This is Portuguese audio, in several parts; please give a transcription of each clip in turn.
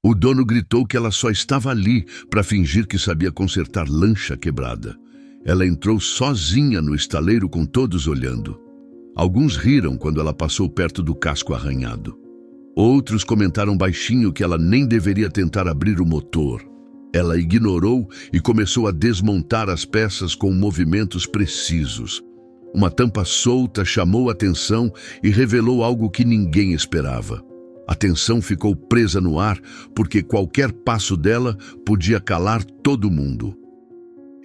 O dono gritou que ela só estava ali para fingir que sabia consertar lancha quebrada. Ela entrou sozinha no estaleiro com todos olhando. Alguns riram quando ela passou perto do casco arranhado. Outros comentaram baixinho que ela nem deveria tentar abrir o motor. Ela ignorou e começou a desmontar as peças com movimentos precisos. Uma tampa solta chamou a atenção e revelou algo que ninguém esperava. A tensão ficou presa no ar porque qualquer passo dela podia calar todo mundo.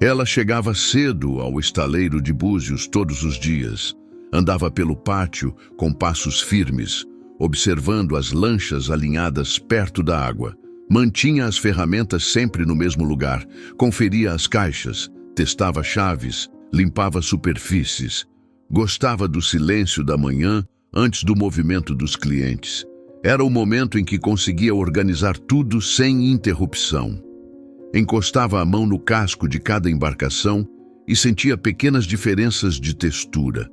Ela chegava cedo ao estaleiro de Búzios todos os dias. Andava pelo pátio com passos firmes, observando as lanchas alinhadas perto da água. Mantinha as ferramentas sempre no mesmo lugar, conferia as caixas, testava chaves, limpava superfícies. Gostava do silêncio da manhã antes do movimento dos clientes. Era o momento em que conseguia organizar tudo sem interrupção. Encostava a mão no casco de cada embarcação e sentia pequenas diferenças de textura.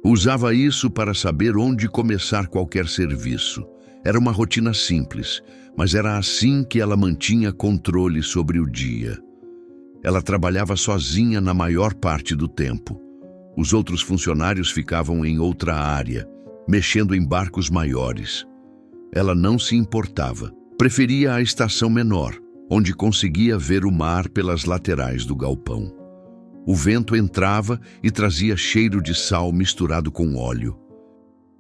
Usava isso para saber onde começar qualquer serviço. Era uma rotina simples, mas era assim que ela mantinha controle sobre o dia. Ela trabalhava sozinha na maior parte do tempo. Os outros funcionários ficavam em outra área, mexendo em barcos maiores. Ela não se importava. Preferia a estação menor, onde conseguia ver o mar pelas laterais do galpão. O vento entrava e trazia cheiro de sal misturado com óleo.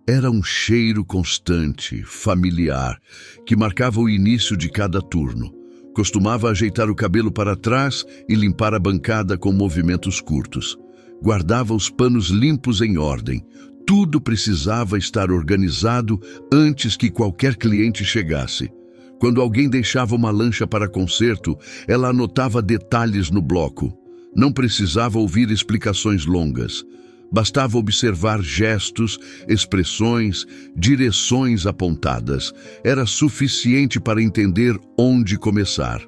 Era um cheiro constante, familiar, que marcava o início de cada turno. Costumava ajeitar o cabelo para trás e limpar a bancada com movimentos curtos. Guardava os panos limpos em ordem. Tudo precisava estar organizado antes que qualquer cliente chegasse. Quando alguém deixava uma lancha para conserto, ela anotava detalhes no bloco. Não precisava ouvir explicações longas. Bastava observar gestos, expressões, direções apontadas. Era suficiente para entender onde começar.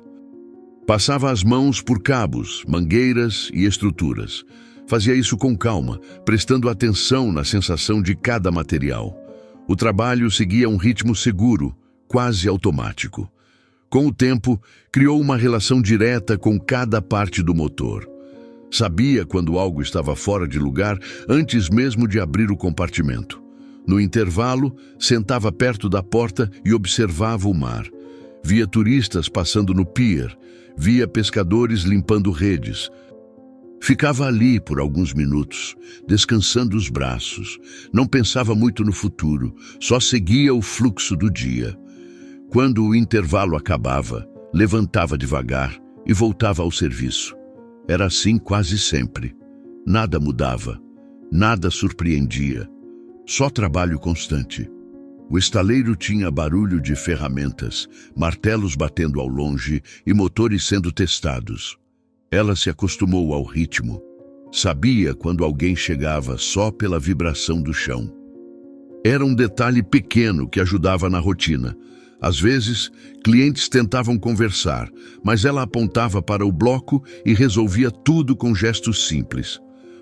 Passava as mãos por cabos, mangueiras e estruturas. Fazia isso com calma, prestando atenção na sensação de cada material. O trabalho seguia um ritmo seguro, quase automático. Com o tempo, criou uma relação direta com cada parte do motor. Sabia quando algo estava fora de lugar antes mesmo de abrir o compartimento. No intervalo, sentava perto da porta e observava o mar. Via turistas passando no pier, via pescadores limpando redes. Ficava ali por alguns minutos, descansando os braços. Não pensava muito no futuro, só seguia o fluxo do dia. Quando o intervalo acabava, levantava devagar e voltava ao serviço. Era assim quase sempre. Nada mudava, nada surpreendia. Só trabalho constante. O estaleiro tinha barulho de ferramentas, martelos batendo ao longe e motores sendo testados. Ela se acostumou ao ritmo. Sabia quando alguém chegava só pela vibração do chão. Era um detalhe pequeno que ajudava na rotina. Às vezes, clientes tentavam conversar, mas ela apontava para o bloco e resolvia tudo com gestos simples.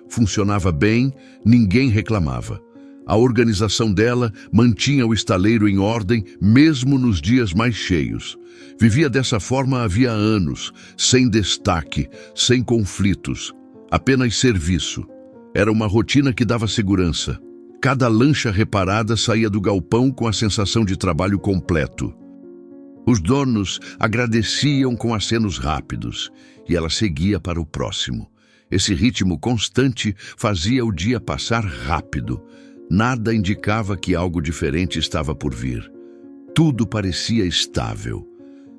Funcionava bem, ninguém reclamava. A organização dela mantinha o estaleiro em ordem mesmo nos dias mais cheios. Vivia dessa forma havia anos, sem destaque, sem conflitos, apenas serviço. Era uma rotina que dava segurança. Cada lancha reparada saía do galpão com a sensação de trabalho completo. Os donos agradeciam com acenos rápidos e ela seguia para o próximo. Esse ritmo constante fazia o dia passar rápido. Nada indicava que algo diferente estava por vir. Tudo parecia estável,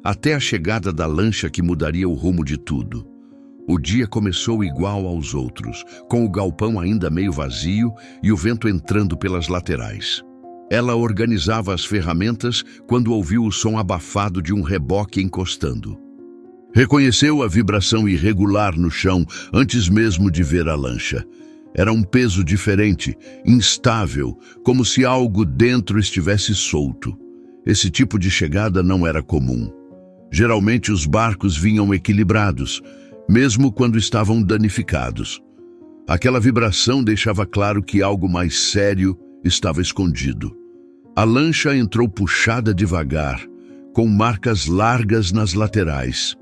até a chegada da lancha que mudaria o rumo de tudo. O dia começou igual aos outros, com o galpão ainda meio vazio e o vento entrando pelas laterais. Ela organizava as ferramentas quando ouviu o som abafado de um reboque encostando. Reconheceu a vibração irregular no chão antes mesmo de ver a lancha. Era um peso diferente, instável, como se algo dentro estivesse solto. Esse tipo de chegada não era comum. Geralmente os barcos vinham equilibrados, mesmo quando estavam danificados. Aquela vibração deixava claro que algo mais sério estava escondido. A lancha entrou puxada devagar, com marcas largas nas laterais.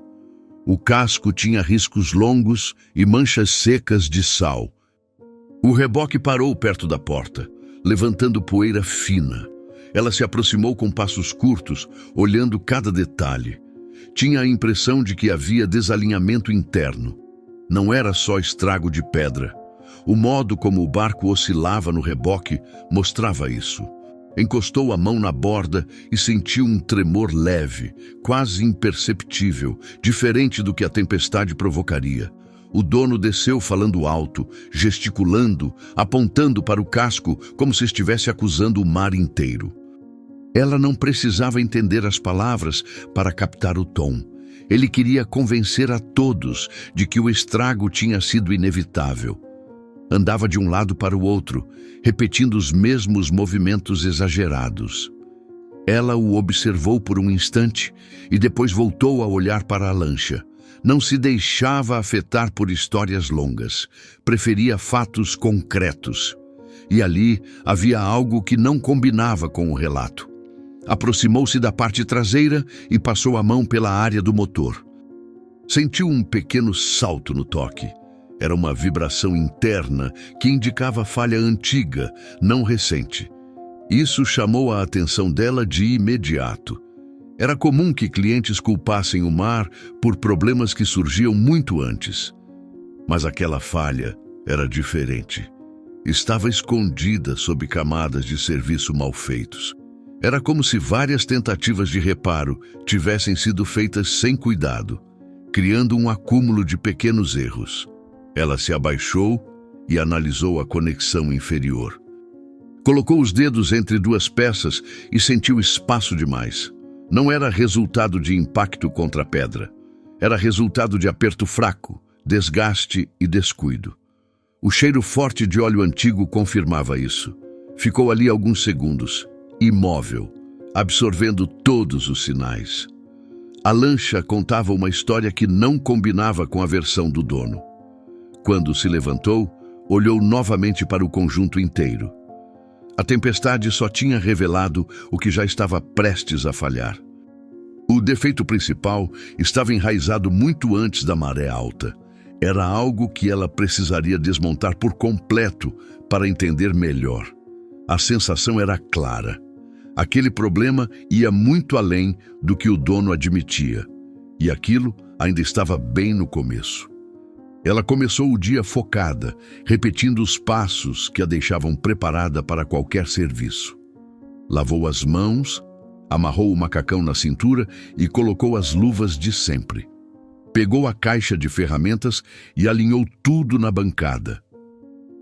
O casco tinha riscos longos e manchas secas de sal. O reboque parou perto da porta, levantando poeira fina. Ela se aproximou com passos curtos, olhando cada detalhe. Tinha a impressão de que havia desalinhamento interno. Não era só estrago de pedra. O modo como o barco oscilava no reboque mostrava isso. Encostou a mão na borda e sentiu um tremor leve, quase imperceptível, diferente do que a tempestade provocaria. O dono desceu falando alto, gesticulando, apontando para o casco como se estivesse acusando o mar inteiro. Ela não precisava entender as palavras para captar o tom. Ele queria convencer a todos de que o estrago tinha sido inevitável. Andava de um lado para o outro, repetindo os mesmos movimentos exagerados. Ela o observou por um instante e depois voltou a olhar para a lancha. Não se deixava afetar por histórias longas. Preferia fatos concretos. E ali havia algo que não combinava com o relato. Aproximou-se da parte traseira e passou a mão pela área do motor. Sentiu um pequeno salto no toque. Era uma vibração interna que indicava falha antiga, não recente. Isso chamou a atenção dela de imediato. Era comum que clientes culpassem o mar por problemas que surgiam muito antes. Mas aquela falha era diferente. Estava escondida sob camadas de serviço mal feitos. Era como se várias tentativas de reparo tivessem sido feitas sem cuidado, criando um acúmulo de pequenos erros. Ela se abaixou e analisou a conexão inferior. Colocou os dedos entre duas peças e sentiu espaço demais. Não era resultado de impacto contra a pedra. Era resultado de aperto fraco, desgaste e descuido. O cheiro forte de óleo antigo confirmava isso. Ficou ali alguns segundos, imóvel, absorvendo todos os sinais. A lancha contava uma história que não combinava com a versão do dono. Quando se levantou, olhou novamente para o conjunto inteiro. A tempestade só tinha revelado o que já estava prestes a falhar. O defeito principal estava enraizado muito antes da maré alta. Era algo que ela precisaria desmontar por completo para entender melhor. A sensação era clara. Aquele problema ia muito além do que o dono admitia. E aquilo ainda estava bem no começo. Ela começou o dia focada, repetindo os passos que a deixavam preparada para qualquer serviço. Lavou as mãos, amarrou o macacão na cintura e colocou as luvas de sempre. Pegou a caixa de ferramentas e alinhou tudo na bancada.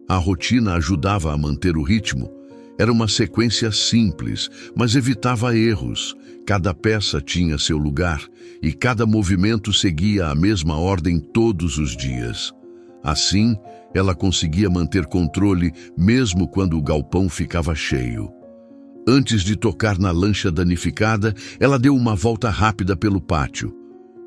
A rotina ajudava a manter o ritmo. Era uma sequência simples, mas evitava erros. Cada peça tinha seu lugar e cada movimento seguia a mesma ordem todos os dias. Assim, ela conseguia manter controle mesmo quando o galpão ficava cheio. Antes de tocar na lancha danificada, ela deu uma volta rápida pelo pátio.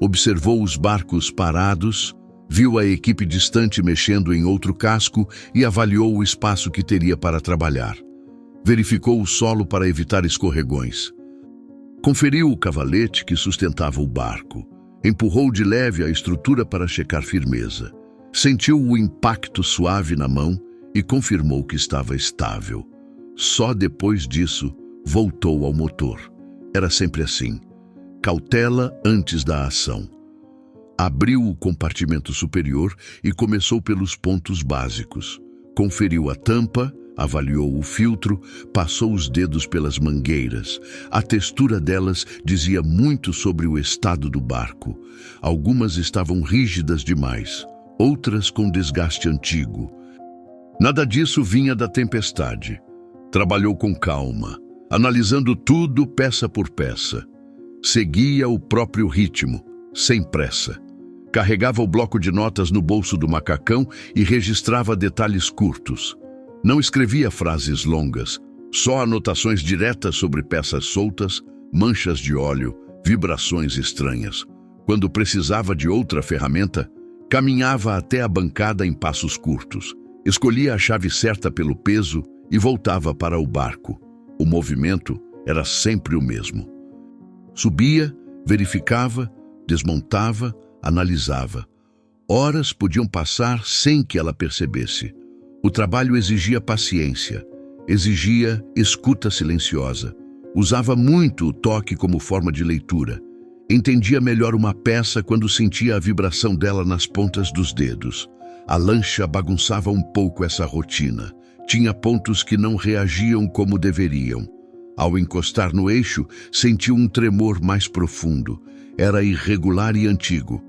Observou os barcos parados, viu a equipe distante mexendo em outro casco e avaliou o espaço que teria para trabalhar. Verificou o solo para evitar escorregões. Conferiu o cavalete que sustentava o barco. Empurrou de leve a estrutura para checar firmeza. Sentiu o impacto suave na mão e confirmou que estava estável. Só depois disso, voltou ao motor. Era sempre assim. Cautela antes da ação. Abriu o compartimento superior e começou pelos pontos básicos. Conferiu a tampa, avaliou o filtro, passou os dedos pelas mangueiras. A textura delas dizia muito sobre o estado do barco. Algumas estavam rígidas demais, outras com desgaste antigo. Nada disso vinha da tempestade. Trabalhou com calma, analisando tudo peça por peça. Seguia o próprio ritmo, sem pressa. Carregava o bloco de notas no bolso do macacão e registrava detalhes curtos. Não escrevia frases longas, só anotações diretas sobre peças soltas, manchas de óleo, vibrações estranhas. Quando precisava de outra ferramenta, caminhava até a bancada em passos curtos. Escolhia a chave certa pelo peso e voltava para o barco. O movimento era sempre o mesmo. Subia, verificava, desmontava, analisava. Horas podiam passar sem que ela percebesse. O trabalho exigia paciência, exigia escuta silenciosa. Usava muito o toque como forma de leitura. Entendia melhor uma peça quando sentia a vibração dela nas pontas dos dedos. A lancha bagunçava um pouco essa rotina. Tinha pontos que não reagiam como deveriam. Ao encostar no eixo, sentiu um tremor mais profundo. Era irregular e antigo.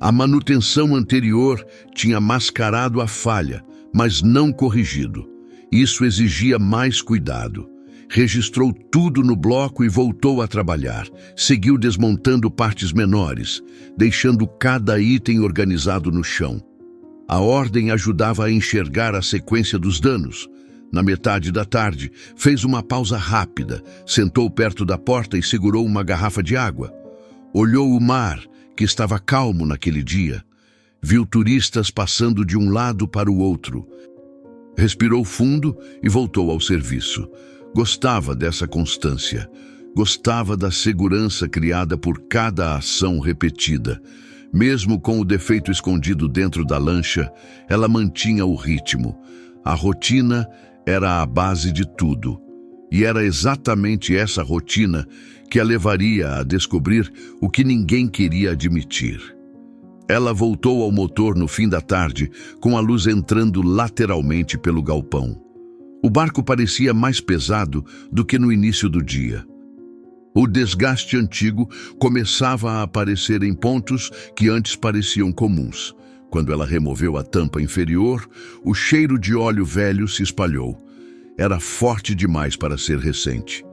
A manutenção anterior tinha mascarado a falha, mas não corrigido. Isso exigia mais cuidado. Registrou tudo no bloco e voltou a trabalhar. Seguiu desmontando partes menores, deixando cada item organizado no chão. A ordem ajudava a enxergar a sequência dos danos. Na metade da tarde, fez uma pausa rápida, sentou perto da porta e segurou uma garrafa de água. Olhou o mar, que estava calmo naquele dia. Viu turistas passando de um lado para o outro. Respirou fundo e voltou ao serviço. Gostava dessa constância. Gostava da segurança criada por cada ação repetida. Mesmo com o defeito escondido dentro da lancha, ela mantinha o ritmo. A rotina era a base de tudo. E era exatamente essa rotina que a levaria a descobrir o que ninguém queria admitir. Ela voltou ao motor no fim da tarde, com a luz entrando lateralmente pelo galpão. O barco parecia mais pesado do que no início do dia. O desgaste antigo começava a aparecer em pontos que antes pareciam comuns. Quando ela removeu a tampa inferior, o cheiro de óleo velho se espalhou. Era forte demais para ser recente.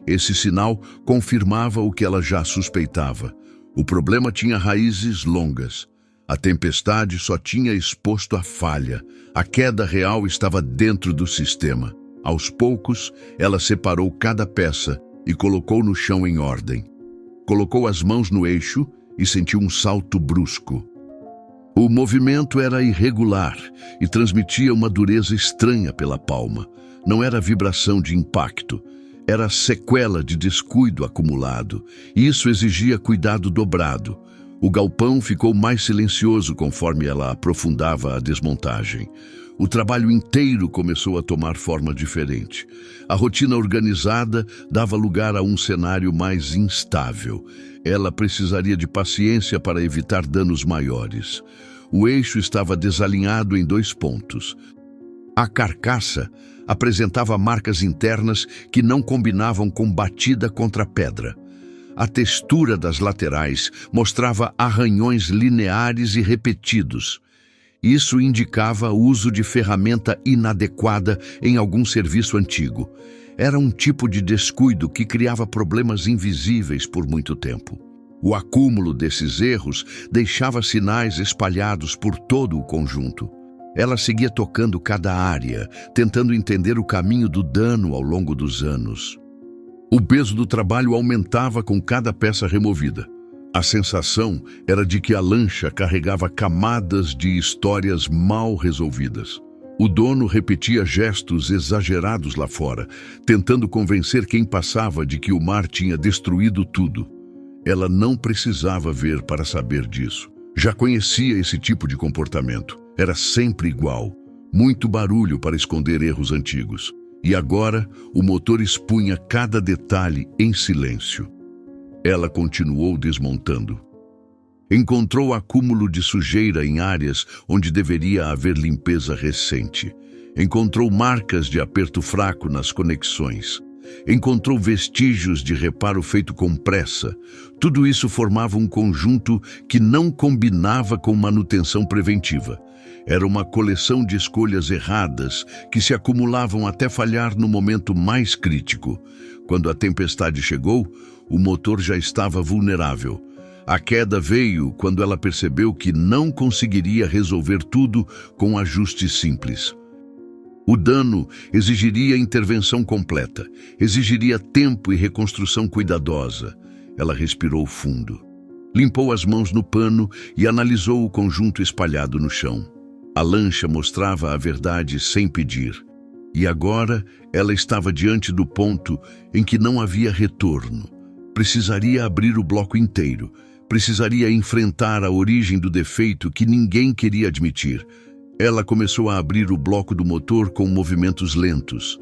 Esse sinal confirmava o que ela já suspeitava. O problema tinha raízes longas. A tempestade só tinha exposto a falha. A queda real estava dentro do sistema. Aos poucos, ela separou cada peça e colocou no chão em ordem. Colocou as mãos no eixo e sentiu um salto brusco. O movimento era irregular e transmitia uma dureza estranha pela palma. Não era vibração de impacto, era sequela de descuido acumulado, e isso exigia cuidado dobrado. O galpão ficou mais silencioso conforme ela aprofundava a desmontagem. O trabalho inteiro começou a tomar forma diferente. A rotina organizada dava lugar a um cenário mais instável. Ela precisaria de paciência para evitar danos maiores. O eixo estava desalinhado em 2 pontos. A carcaça apresentava marcas internas que não combinavam com batida contra pedra. A textura das laterais mostrava arranhões lineares e repetidos. Isso indicava o uso de ferramenta inadequada em algum serviço antigo. Era um tipo de descuido que criava problemas invisíveis por muito tempo. O acúmulo desses erros deixava sinais espalhados por todo o conjunto. Ela seguia tocando cada área, tentando entender o caminho do dano ao longo dos anos. O peso do trabalho aumentava com cada peça removida. A sensação era de que a lancha carregava camadas de histórias mal resolvidas. O dono repetia gestos exagerados lá fora, tentando convencer quem passava de que o mar tinha destruído tudo. Ela não precisava ver para saber disso. Já conhecia esse tipo de comportamento. Era sempre igual. Muito barulho para esconder erros antigos. E agora, o motor expunha cada detalhe em silêncio. Ela continuou desmontando. Encontrou acúmulo de sujeira em áreas onde deveria haver limpeza recente. Encontrou marcas de aperto fraco nas conexões. Encontrou vestígios de reparo feito com pressa. Tudo isso formava um conjunto que não combinava com manutenção preventiva. Era uma coleção de escolhas erradas que se acumulavam até falhar no momento mais crítico. Quando a tempestade chegou, o motor já estava vulnerável. A queda veio quando ela percebeu que não conseguiria resolver tudo com ajustes simples. O dano exigiria intervenção completa, exigiria tempo e reconstrução cuidadosa. Ela respirou fundo. Limpou as mãos no pano e analisou o conjunto espalhado no chão. A lancha mostrava a verdade sem pedir. E agora ela estava diante do ponto em que não havia retorno. Precisaria abrir o bloco inteiro. Precisaria enfrentar a origem do defeito que ninguém queria admitir. Ela começou a abrir o bloco do motor com movimentos lentos.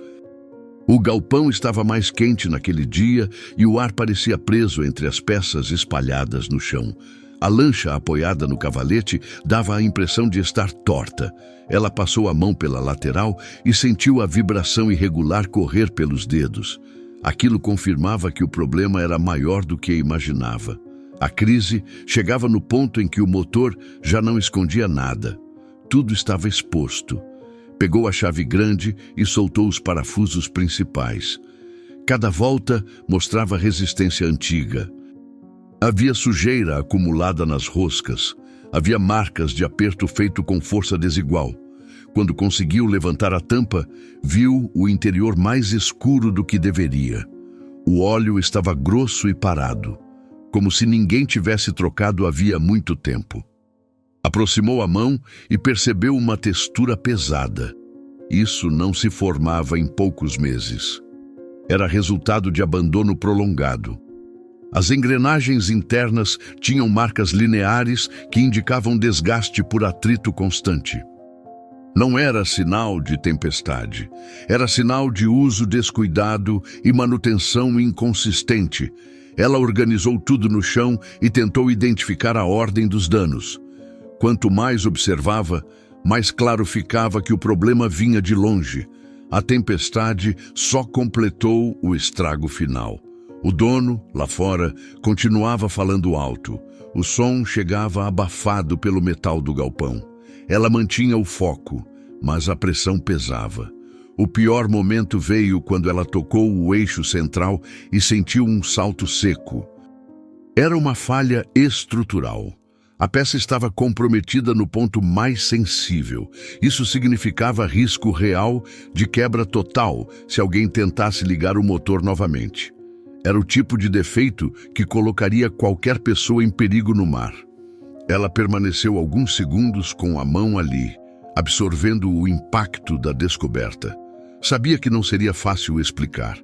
O galpão estava mais quente naquele dia e o ar parecia preso entre as peças espalhadas no chão. A lancha apoiada no cavalete dava a impressão de estar torta. Ela passou a mão pela lateral e sentiu a vibração irregular correr pelos dedos. Aquilo confirmava que o problema era maior do que imaginava. A crise chegava no ponto em que o motor já não escondia nada. Tudo estava exposto. Pegou a chave grande e soltou os parafusos principais. Cada volta mostrava resistência antiga. Havia sujeira acumulada nas roscas. Havia marcas de aperto feito com força desigual. Quando conseguiu levantar a tampa, viu o interior mais escuro do que deveria. O óleo estava grosso e parado, como se ninguém tivesse trocado havia muito tempo. Aproximou a mão e percebeu uma textura pesada. Isso não se formava em poucos meses. Era resultado de abandono prolongado. As engrenagens internas tinham marcas lineares que indicavam desgaste por atrito constante. Não era sinal de tempestade. Era sinal de uso descuidado e manutenção inconsistente. Ela organizou tudo no chão e tentou identificar a ordem dos danos. Quanto mais observava, mais claro ficava que o problema vinha de longe. A tempestade só completou o estrago final. O dono, lá fora, continuava falando alto. O som chegava abafado pelo metal do galpão. Ela mantinha o foco, mas a pressão pesava. O pior momento veio quando ela tocou o eixo central e sentiu um salto seco. Era uma falha estrutural. A peça estava comprometida no ponto mais sensível. Isso significava risco real de quebra total se alguém tentasse ligar o motor novamente. Era o tipo de defeito que colocaria qualquer pessoa em perigo no mar. Ela permaneceu alguns segundos com a mão ali, absorvendo o impacto da descoberta. Sabia que não seria fácil explicar.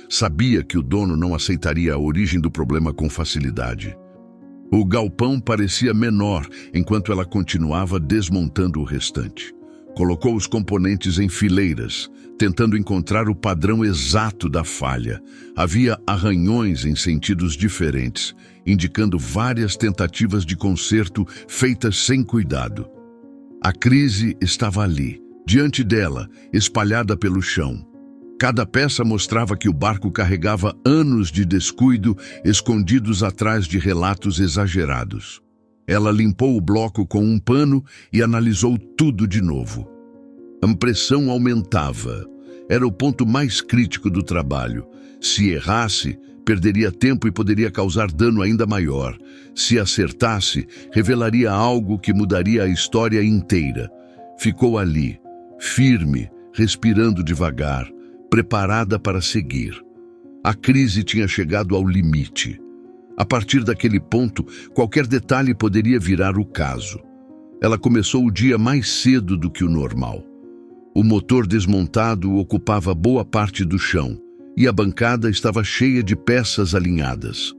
Sabia que o dono não aceitaria a origem do problema com facilidade. O galpão parecia menor enquanto ela continuava desmontando o restante. Colocou os componentes em fileiras, tentando encontrar o padrão exato da falha. Havia arranhões em sentidos diferentes, indicando várias tentativas de conserto feitas sem cuidado. A crise estava ali, diante dela, espalhada pelo chão. Cada peça mostrava que o barco carregava anos de descuido escondidos atrás de relatos exagerados. Ela limpou o bloco com um pano e analisou tudo de novo. A pressão aumentava. Era o ponto mais crítico do trabalho. Se errasse, perderia tempo e poderia causar dano ainda maior. Se acertasse, revelaria algo que mudaria a história inteira. Ficou ali, firme, respirando devagar, preparada para seguir. A crise tinha chegado ao limite. A partir daquele ponto, qualquer detalhe poderia virar o caso. Ela começou o dia mais cedo do que o normal. O motor desmontado ocupava boa parte do chão e a bancada estava cheia de peças alinhadas.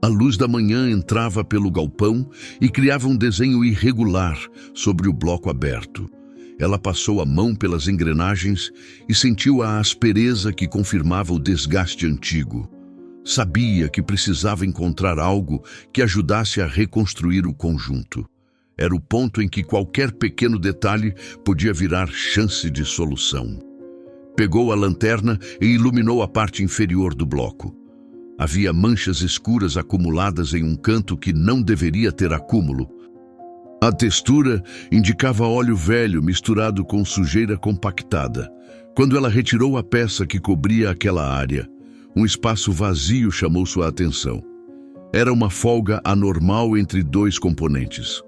A luz da manhã entrava pelo galpão e criava um desenho irregular sobre o bloco aberto. Ela passou a mão pelas engrenagens e sentiu a aspereza que confirmava o desgaste antigo. Sabia que precisava encontrar algo que ajudasse a reconstruir o conjunto. Era o ponto em que qualquer pequeno detalhe podia virar chance de solução. Pegou a lanterna e iluminou a parte inferior do bloco. Havia manchas escuras acumuladas em um canto que não deveria ter acúmulo. A textura indicava óleo velho misturado com sujeira compactada. Quando ela retirou a peça que cobria aquela área, um espaço vazio chamou sua atenção. Era uma folga anormal entre dois componentes.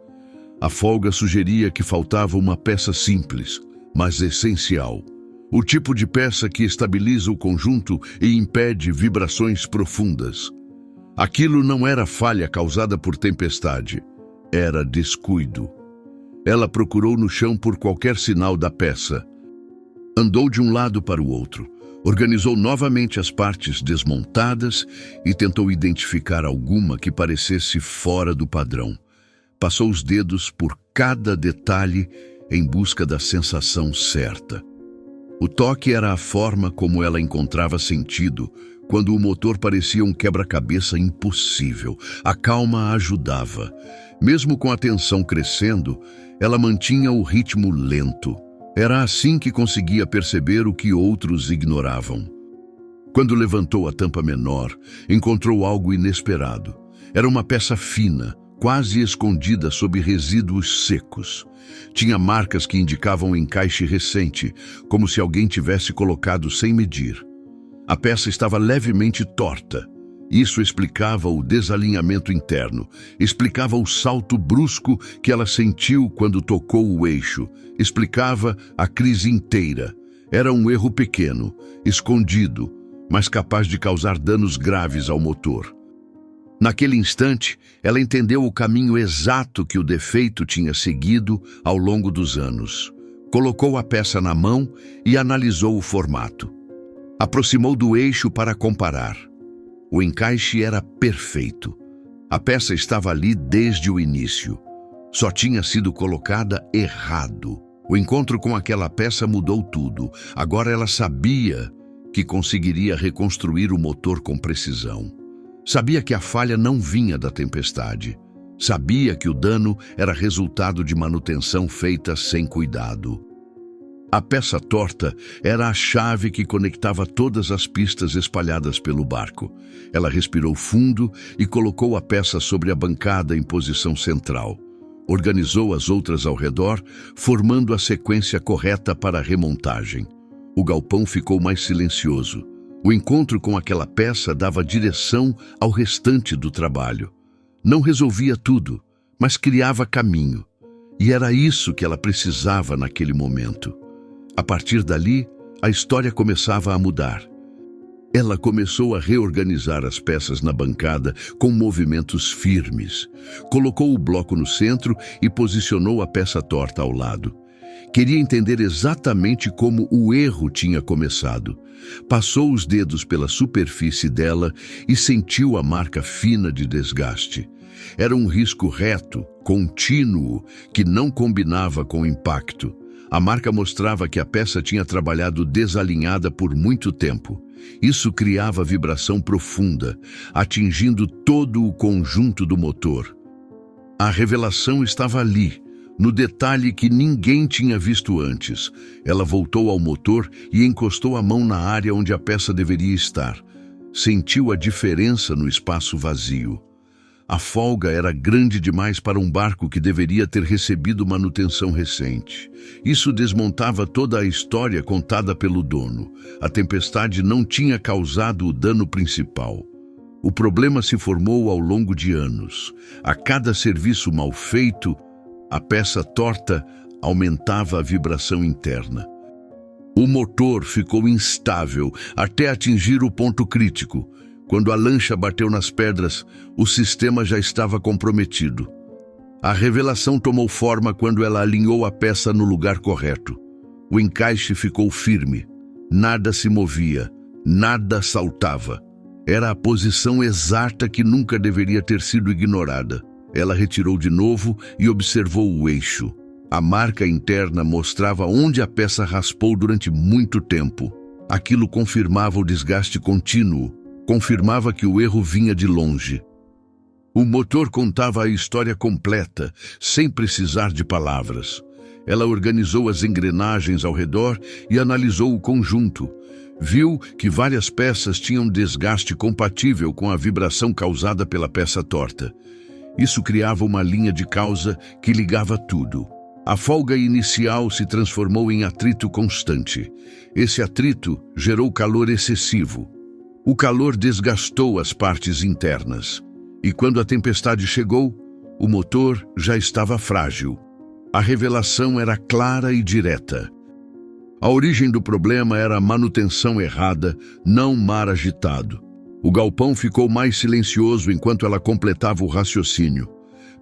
A folga sugeria que faltava uma peça simples, mas essencial. O tipo de peça que estabiliza o conjunto e impede vibrações profundas. Aquilo não era falha causada por tempestade. Era descuido. Ela procurou no chão por qualquer sinal da peça. Andou de um lado para o outro. Organizou novamente as partes desmontadas e tentou identificar alguma que parecesse fora do padrão. Passou os dedos por cada detalhe em busca da sensação certa. O toque era a forma como ela encontrava sentido quando o motor parecia um quebra-cabeça impossível. A calma a ajudava. Mesmo com a tensão crescendo, ela mantinha o ritmo lento. Era assim que conseguia perceber o que outros ignoravam. Quando levantou a tampa menor, encontrou algo inesperado. Era uma peça fina, quase escondida sob resíduos secos. Tinha marcas que indicavam um encaixe recente, como se alguém tivesse colocado sem medir. A peça estava levemente torta. Isso explicava o desalinhamento interno, explicava o salto brusco que ela sentiu quando tocou o eixo, explicava a crise inteira. Era um erro pequeno, escondido, mas capaz de causar danos graves ao motor. Naquele instante, ela entendeu o caminho exato que o defeito tinha seguido ao longo dos anos. Colocou a peça na mão e analisou o formato. Aproximou do eixo para comparar. O encaixe era perfeito. A peça estava ali desde o início. Só tinha sido colocada errado. O encontro com aquela peça mudou tudo. Agora ela sabia que conseguiria reconstruir o motor com precisão. Sabia que a falha não vinha da tempestade. Sabia que o dano era resultado de manutenção feita sem cuidado. A peça torta era a chave que conectava todas as pistas espalhadas pelo barco. Ela respirou fundo e colocou a peça sobre a bancada em posição central. Organizou as outras ao redor, formando a sequência correta para a remontagem. O galpão ficou mais silencioso. O encontro com aquela peça dava direção ao restante do trabalho. Não resolvia tudo, mas criava caminho. E era isso que ela precisava naquele momento. A partir dali, a história começava a mudar. Ela começou a reorganizar as peças na bancada com movimentos firmes. Colocou o bloco no centro e posicionou a peça torta ao lado. Queria entender exatamente como o erro tinha começado. Passou os dedos pela superfície dela e sentiu a marca fina de desgaste. Era um risco reto, contínuo, que não combinava com o impacto. A marca mostrava que a peça tinha trabalhado desalinhada por muito tempo. Isso criava vibração profunda, atingindo todo o conjunto do motor. A revelação estava ali, no detalhe que ninguém tinha visto antes. Ela voltou ao motor e encostou a mão na área onde a peça deveria estar. Sentiu a diferença no espaço vazio. A folga era grande demais para um barco que deveria ter recebido manutenção recente. Isso desmontava toda a história contada pelo dono. A tempestade não tinha causado o dano principal. O problema se formou ao longo de anos. A cada serviço mal feito, a peça torta aumentava a vibração interna. O motor ficou instável até atingir o ponto crítico. Quando a lancha bateu nas pedras, o sistema já estava comprometido. A revelação tomou forma quando ela alinhou a peça no lugar correto. O encaixe ficou firme. Nada se movia, nada saltava. Era a posição exata que nunca deveria ter sido ignorada. Ela retirou de novo e observou o eixo. A marca interna mostrava onde a peça raspou durante muito tempo. Aquilo confirmava o desgaste contínuo. Confirmava que o erro vinha de longe. O motor contava a história completa, sem precisar de palavras. Ela organizou as engrenagens ao redor e analisou o conjunto. Viu que várias peças tinham desgaste compatível com a vibração causada pela peça torta. Isso criava uma linha de causa que ligava tudo. A folga inicial se transformou em atrito constante. Esse atrito gerou calor excessivo. O calor desgastou as partes internas. E quando a tempestade chegou, o motor já estava frágil. A revelação era clara e direta. A origem do problema era a manutenção errada, não mar agitado. O galpão ficou mais silencioso enquanto ela completava o raciocínio.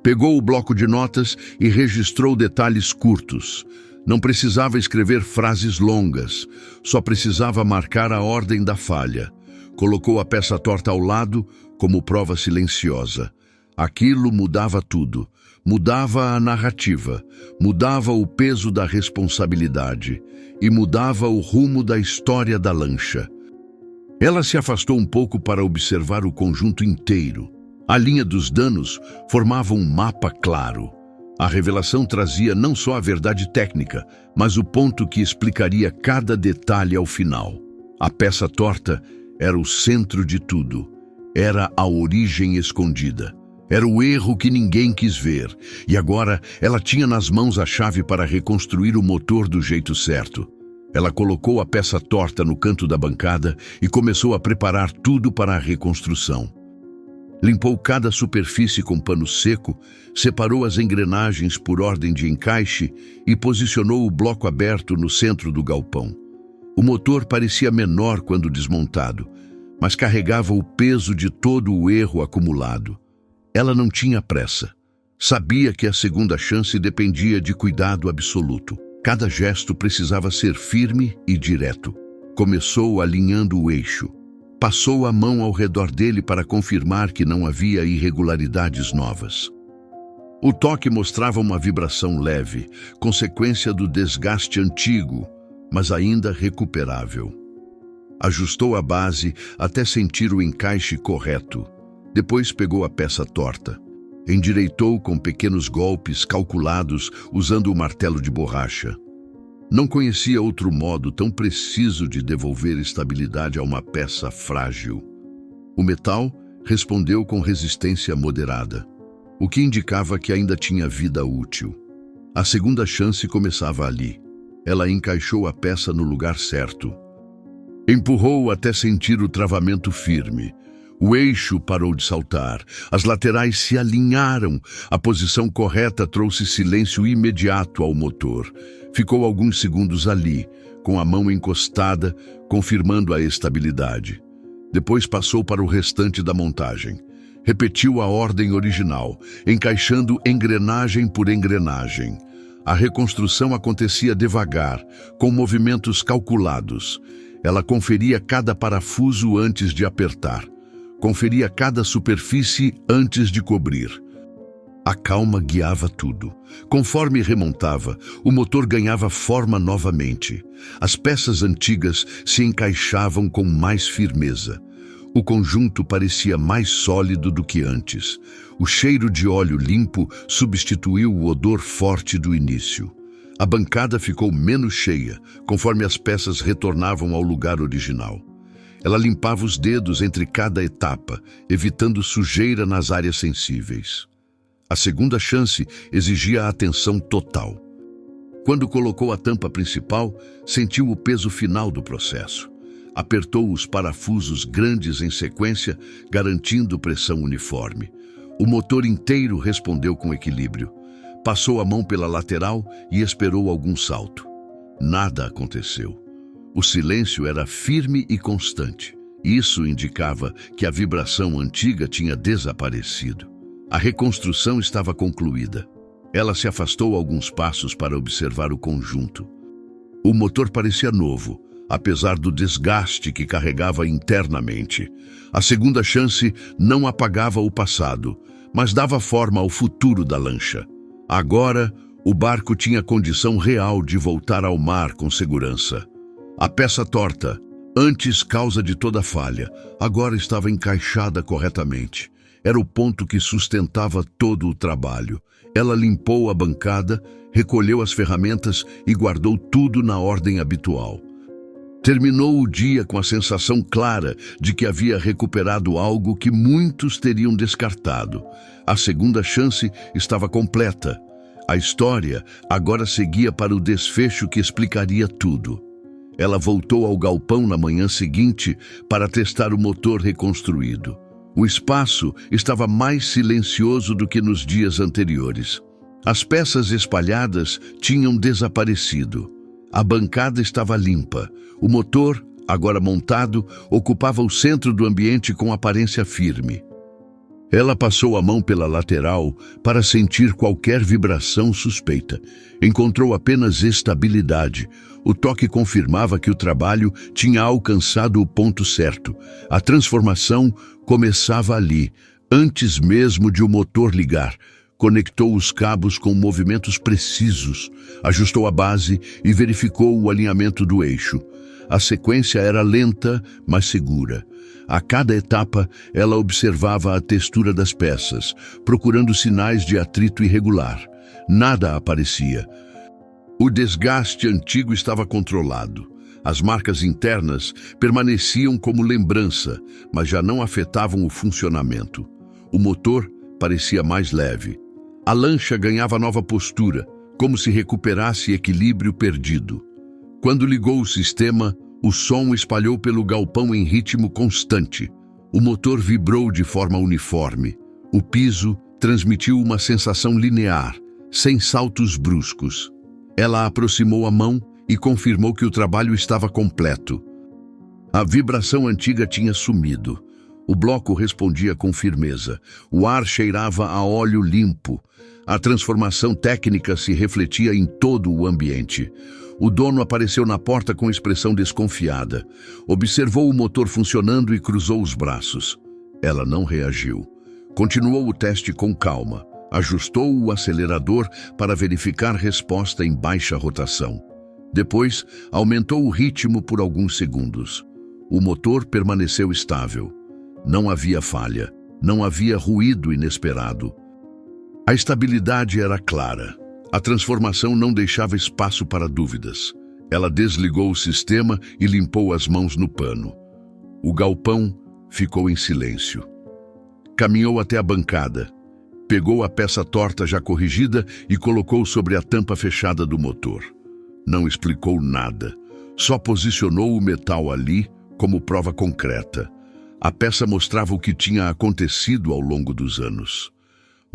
Pegou o bloco de notas e registrou detalhes curtos. Não precisava escrever frases longas, só precisava marcar a ordem da falha. Colocou a peça torta ao lado como prova silenciosa. Aquilo mudava tudo. Mudava a narrativa, mudava o peso da responsabilidade e mudava o rumo da história da lancha. Ela se afastou um pouco para observar o conjunto inteiro. A linha dos danos formava um mapa claro. A revelação trazia não só a verdade técnica, mas o ponto que explicaria cada detalhe ao final. A peça torta era o centro de tudo. Era a origem escondida. Era o erro que ninguém quis ver, e agora ela tinha nas mãos a chave para reconstruir o motor do jeito certo. Ela colocou a peça torta no canto da bancada e começou a preparar tudo para a reconstrução. Limpou cada superfície com pano seco, separou as engrenagens por ordem de encaixe e posicionou o bloco aberto no centro do galpão. O motor parecia menor quando desmontado, mas carregava o peso de todo o erro acumulado. Ela não tinha pressa. Sabia que a segunda chance dependia de cuidado absoluto. Cada gesto precisava ser firme e direto. Começou alinhando o eixo. Passou a mão ao redor dele para confirmar que não havia irregularidades novas. O toque mostrava uma vibração leve, consequência do desgaste antigo, mas ainda recuperável. Ajustou a base até sentir o encaixe correto. Depois pegou a peça torta. Endireitou com pequenos golpes calculados usando o martelo de borracha. Não conhecia outro modo tão preciso de devolver estabilidade a uma peça frágil. O metal respondeu com resistência moderada, o que indicava que ainda tinha vida útil. A segunda chance começava ali. Ela encaixou a peça no lugar certo. Empurrou até sentir o travamento firme. O eixo parou de saltar, as laterais se alinharam, a posição correta trouxe silêncio imediato ao motor. Ficou alguns segundos ali, com a mão encostada, confirmando a estabilidade. Depois passou para o restante da montagem. Repetiu a ordem original, encaixando engrenagem por engrenagem. A reconstrução acontecia devagar, com movimentos calculados. Ela conferia cada parafuso antes de apertar. Conferia cada superfície antes de cobrir. A calma guiava tudo. Conforme remontava, o motor ganhava forma novamente. As peças antigas se encaixavam com mais firmeza. O conjunto parecia mais sólido do que antes. O cheiro de óleo limpo substituiu o odor forte do início. A bancada ficou menos cheia, conforme as peças retornavam ao lugar original. Ela limpava os dedos entre cada etapa, evitando sujeira nas áreas sensíveis. A segunda chance exigia atenção total. Quando colocou a tampa principal, sentiu o peso final do processo. Apertou os parafusos grandes em sequência, garantindo pressão uniforme. O motor inteiro respondeu com equilíbrio. Passou a mão pela lateral e esperou algum salto. Nada aconteceu. O silêncio era firme e constante. Isso indicava que a vibração antiga tinha desaparecido. A reconstrução estava concluída. Ela se afastou alguns passos para observar o conjunto. O motor parecia novo, apesar do desgaste que carregava internamente. A segunda chance não apagava o passado, mas dava forma ao futuro da lancha. Agora, o barco tinha condição real de voltar ao mar com segurança. A peça torta, antes causa de toda falha, agora estava encaixada corretamente. Era o ponto que sustentava todo o trabalho. Ela limpou a bancada, recolheu as ferramentas e guardou tudo na ordem habitual. Terminou o dia com a sensação clara de que havia recuperado algo que muitos teriam descartado. A segunda chance estava completa. A história agora seguia para o desfecho que explicaria tudo. Ela voltou ao galpão na manhã seguinte para testar o motor reconstruído. O espaço estava mais silencioso do que nos dias anteriores. As peças espalhadas tinham desaparecido. A bancada estava limpa. O motor, agora montado, ocupava o centro do ambiente com aparência firme. Ela passou a mão pela lateral para sentir qualquer vibração suspeita. Encontrou apenas estabilidade. O toque confirmava que o trabalho tinha alcançado o ponto certo. A transformação começava ali, antes mesmo de o motor ligar. Conectou os cabos com movimentos precisos, ajustou a base e verificou o alinhamento do eixo. A sequência era lenta, mas segura. A cada etapa, ela observava a textura das peças, procurando sinais de atrito irregular. Nada aparecia. O desgaste antigo estava controlado. As marcas internas permaneciam como lembrança, mas já não afetavam o funcionamento. O motor parecia mais leve. A lancha ganhava nova postura, como se recuperasse equilíbrio perdido. Quando ligou o sistema, o som espalhou pelo galpão em ritmo constante. O motor vibrou de forma uniforme. O piso transmitiu uma sensação linear, sem saltos bruscos. Ela aproximou a mão e confirmou que o trabalho estava completo. A vibração antiga tinha sumido. O bloco respondia com firmeza. O ar cheirava a óleo limpo. A transformação técnica se refletia em todo o ambiente. O dono apareceu na porta com expressão desconfiada. Observou o motor funcionando e cruzou os braços. Ela não reagiu. Continuou o teste com calma. Ajustou o acelerador para verificar resposta em baixa rotação. Depois, aumentou o ritmo por alguns segundos. O motor permaneceu estável. Não havia falha. Não havia ruído inesperado. A estabilidade era clara. A transformação não deixava espaço para dúvidas. Ela desligou o sistema e limpou as mãos no pano. O galpão ficou em silêncio. Caminhou até a bancada. Pegou a peça torta já corrigida e colocou sobre a tampa fechada do motor. Não explicou nada. Só posicionou o metal ali como prova concreta. A peça mostrava o que tinha acontecido ao longo dos anos.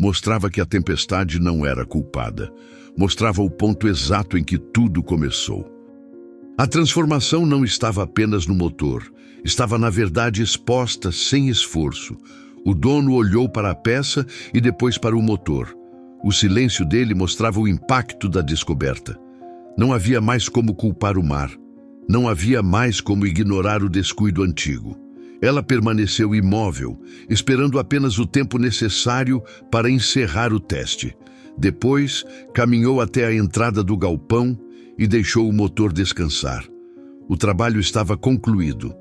Mostrava que a tempestade não era culpada. Mostrava o ponto exato em que tudo começou. A transformação não estava apenas no motor. Estava, na verdade, exposta sem esforço. O dono olhou para a peça e depois para o motor. O silêncio dele mostrava o impacto da descoberta. Não havia mais como culpar o mar. Não havia mais como ignorar o descuido antigo. Ela permaneceu imóvel, esperando apenas o tempo necessário para encerrar o teste. Depois, caminhou até a entrada do galpão e deixou o motor descansar. O trabalho estava concluído.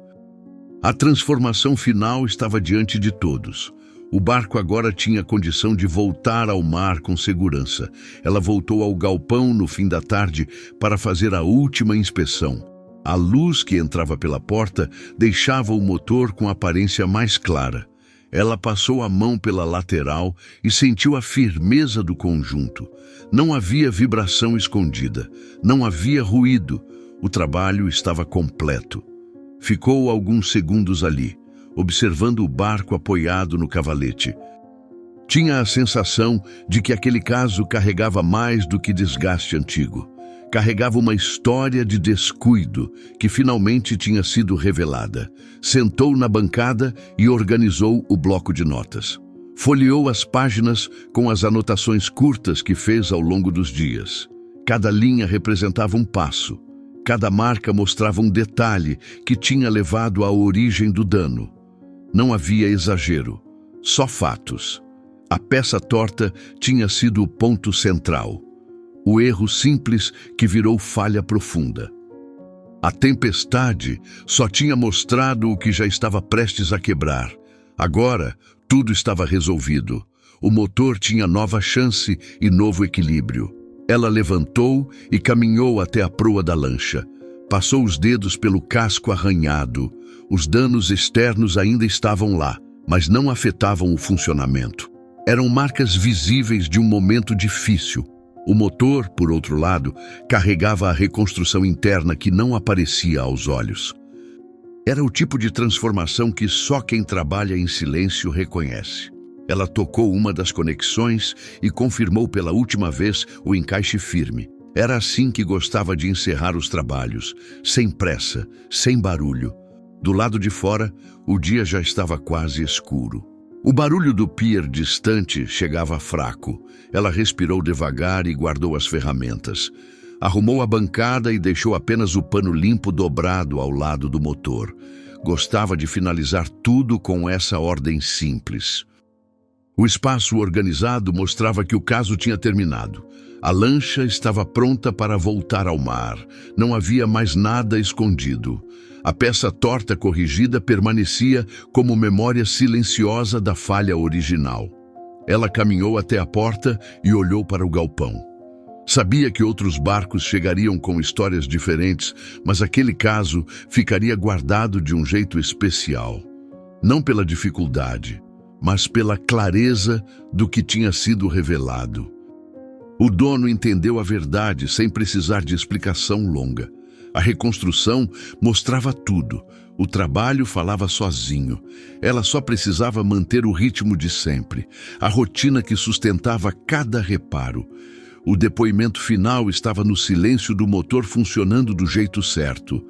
A transformação final estava diante de todos. O barco agora tinha condição de voltar ao mar com segurança. Ela voltou ao galpão no fim da tarde para fazer a última inspeção. A luz que entrava pela porta deixava o motor com aparência mais clara. Ela passou a mão pela lateral e sentiu a firmeza do conjunto. Não havia vibração escondida, não havia ruído. O trabalho estava completo. Ficou alguns segundos ali, observando o barco apoiado no cavalete. Tinha a sensação de que aquele caso carregava mais do que desgaste antigo. Carregava uma história de descuido que finalmente tinha sido revelada. Sentou na bancada e organizou o bloco de notas. Folheou as páginas com as anotações curtas que fez ao longo dos dias. Cada linha representava um passo. Cada marca mostrava um detalhe que tinha levado à origem do dano. Não havia exagero, só fatos. A peça torta tinha sido o ponto central. O erro simples que virou falha profunda. A tempestade só tinha mostrado o que já estava prestes a quebrar. Agora, tudo estava resolvido. O motor tinha nova chance e novo equilíbrio. Ela levantou e caminhou até a proa da lancha. Passou os dedos pelo casco arranhado. Os danos externos ainda estavam lá, mas não afetavam o funcionamento. Eram marcas visíveis de um momento difícil. O motor, por outro lado, carregava a reconstrução interna que não aparecia aos olhos. Era o tipo de transformação que só quem trabalha em silêncio reconhece. Ela tocou uma das conexões e confirmou pela última vez o encaixe firme. Era assim que gostava de encerrar os trabalhos, sem pressa, sem barulho. Do lado de fora, o dia já estava quase escuro. O barulho do pier distante chegava fraco. Ela respirou devagar e guardou as ferramentas. Arrumou a bancada e deixou apenas o pano limpo dobrado ao lado do motor. Gostava de finalizar tudo com essa ordem simples. O espaço organizado mostrava que o caso tinha terminado. A lancha estava pronta para voltar ao mar. Não havia mais nada escondido. A peça torta corrigida permanecia como memória silenciosa da falha original. Ela caminhou até a porta e olhou para o galpão. Sabia que outros barcos chegariam com histórias diferentes, mas aquele caso ficaria guardado de um jeito especial. Não pela dificuldade, mas pela clareza do que tinha sido revelado. O dono entendeu a verdade sem precisar de explicação longa. A reconstrução mostrava tudo. O trabalho falava sozinho. Ela só precisava manter o ritmo de sempre, a rotina que sustentava cada reparo. O depoimento final estava no silêncio do motor funcionando do jeito certo.